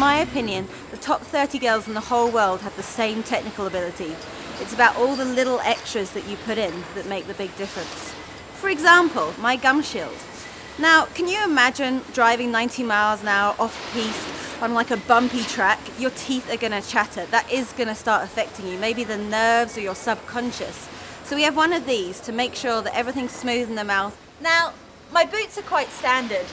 my opinion, the top 30 girls in the whole world have the same technical ability. It's about all the little extras that you put in that make the big difference. For example, my gum shield. Now, can you imagine driving 90 miles an hour off-piste on like a bumpy track? Your teeth are gonna chatter. That is gonna start affecting you, maybe the nerves or your subconscious. So we have one of these to make sure that everything's smooth in the mouth. Now, my boots are quite standard.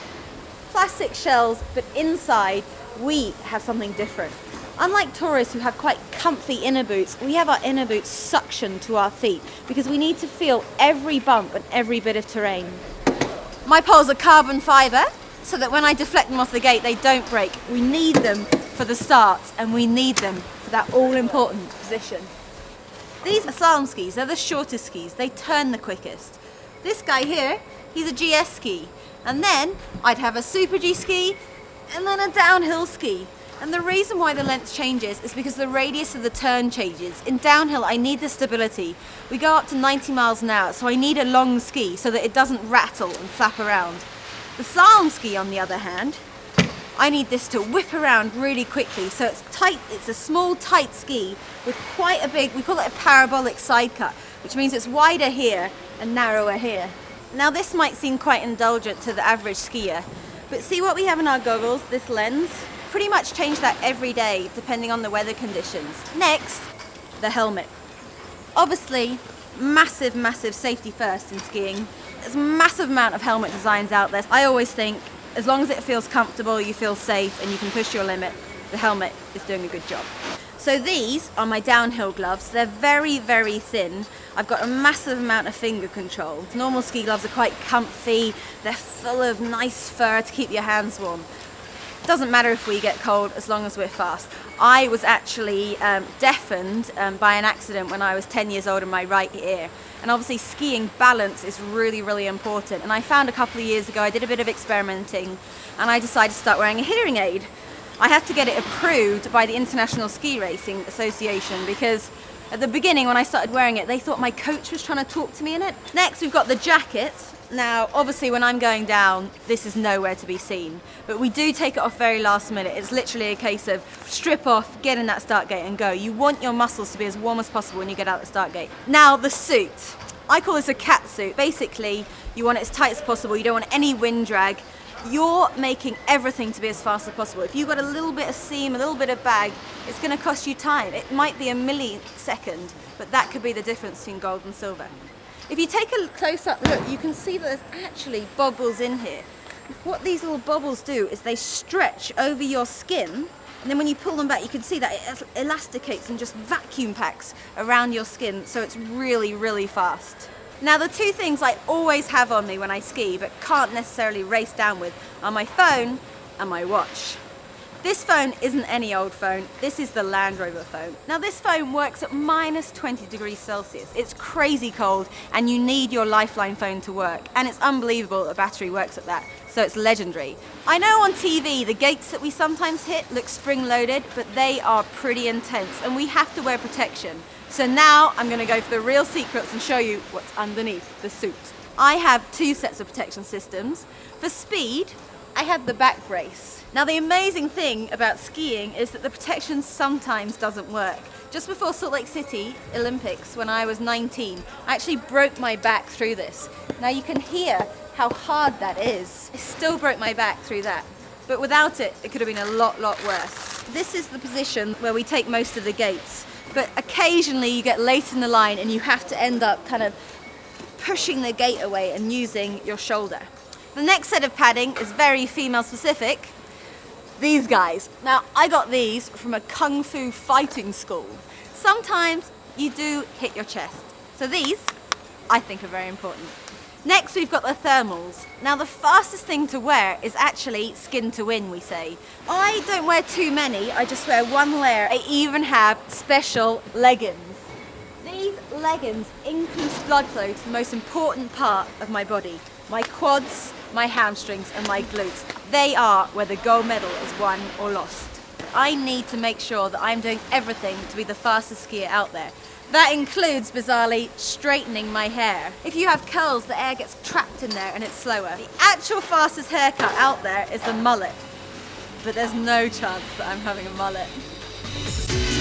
Plastic shells, but inside we have something different. Unlike tourists who have quite comfy inner boots, we have our inner boots suctioned to our feet because we need to feel every bump and every bit of terrain. My poles are carbon fibre, so that when I deflect them off the gate, they don't break. We need them for the starts, and we need them for that all-important position. These are slalom skis. They're the shortest skis. They turn the quickest. This guy here, he's a GS ski. And then I'd have a Super G ski, and then a downhill ski. And the reason why the length changes is because the radius of the turn changes. In downhill, I need the stability. We go up to 90 miles an hour, so I need a long ski so that it doesn't rattle and flap around. The slalom ski, on the other hand, I need this to whip around really quickly. So it's tight, it's a small, tight ski with quite a big, we call it a parabolic side cut, which means it's wider here and narrower here. Now this might seem quite indulgent to the average skier, but see what we have in our goggles, this lens? Pretty much change that every day depending on the weather conditions. Next, the helmet. Obviously, massive safety first in skiing. There's a massive amount of helmet designs out there. I always think as long as it feels comfortable, you feel safe and you can push your limit, the helmet is doing a good job. So these are my downhill gloves. They're very thin. I've got a massive amount of finger control. Normal ski gloves are quite comfy. They're full of nice fur to keep your hands warm. Doesn't matter if we get cold as long as we're fast. I was actually deafened by an accident when I was 10 years old in my right ear. And obviously skiing balance is really important. And I found a couple of years ago, I did a bit of experimenting and I decided to start wearing a hearing aid. I had to get it approved by the International Ski Racing Association because at the beginning when I started wearing it, they thought my coach was trying to talk to me in it. Next, we've got the jacket. Now, obviously when I'm going down, this is nowhere to be seen, but we do take it off very last minute. It's literally a case of strip off, get in that start gate and go. You want your muscles to be as warm as possible when you get out the start gate. Now, the suit. I call this a cat suit. Basically, you want it as tight as possible. You don't want any wind drag. You're making everything to be as fast as possible. If you've got a little bit of seam, a little bit of bag, it's going to cost you time. It might be a millisecond, but that could be the difference between gold and silver. If you take a close-up look, you can see that there's actually bobbles in here. What these little bobbles do is they stretch over your skin, and then when you pull them back, you can see that it elasticates and just vacuum packs around your skin, so it's really fast. Now, the two things I always have on me when I ski, but can't necessarily race down with, are my phone and my watch. This phone isn't any old phone, this is the Land Rover phone. Now this phone works at minus 20 degrees Celsius. It's crazy cold and you need your lifeline phone to work. And it's unbelievable that a battery works at that, so it's legendary. I know on TV the gates that we sometimes hit look spring-loaded, but they are pretty intense and we have to wear protection. So now I'm going to go for the real secrets and show you what's underneath the suit. I have two sets of protection systems. For speed, I have the back brace. Now the amazing thing about skiing is that the protection sometimes doesn't work. Just before Salt Lake City Olympics, when I was 19, I actually broke my back through this. Now you can hear how hard that is. I still broke my back through that. But without it, it could have been a lot worse. This is the position where we take most of the gates. But occasionally you get late in the line and you have to end up kind of pushing the gate away and using your shoulder. The next set of padding is very female specific. These guys. Now, I got these from a kung fu fighting school. Sometimes you do hit your chest. So these, I think, are very important. Next, we've got the thermals. Now, the fastest thing to wear is actually skin to win, we say. I don't wear too many, I just wear one layer. I even have special leggings. These leggings increase blood flow to the most important part of my body. My quads, my hamstrings and my glutes. They are where the gold medal is won or lost. I need to make sure that I'm doing everything to be the fastest skier out there. That includes, bizarrely, straightening my hair. If you have curls, the air gets trapped in there and it's slower. The actual fastest haircut out there is the mullet. but there's no chance that I'm having a mullet.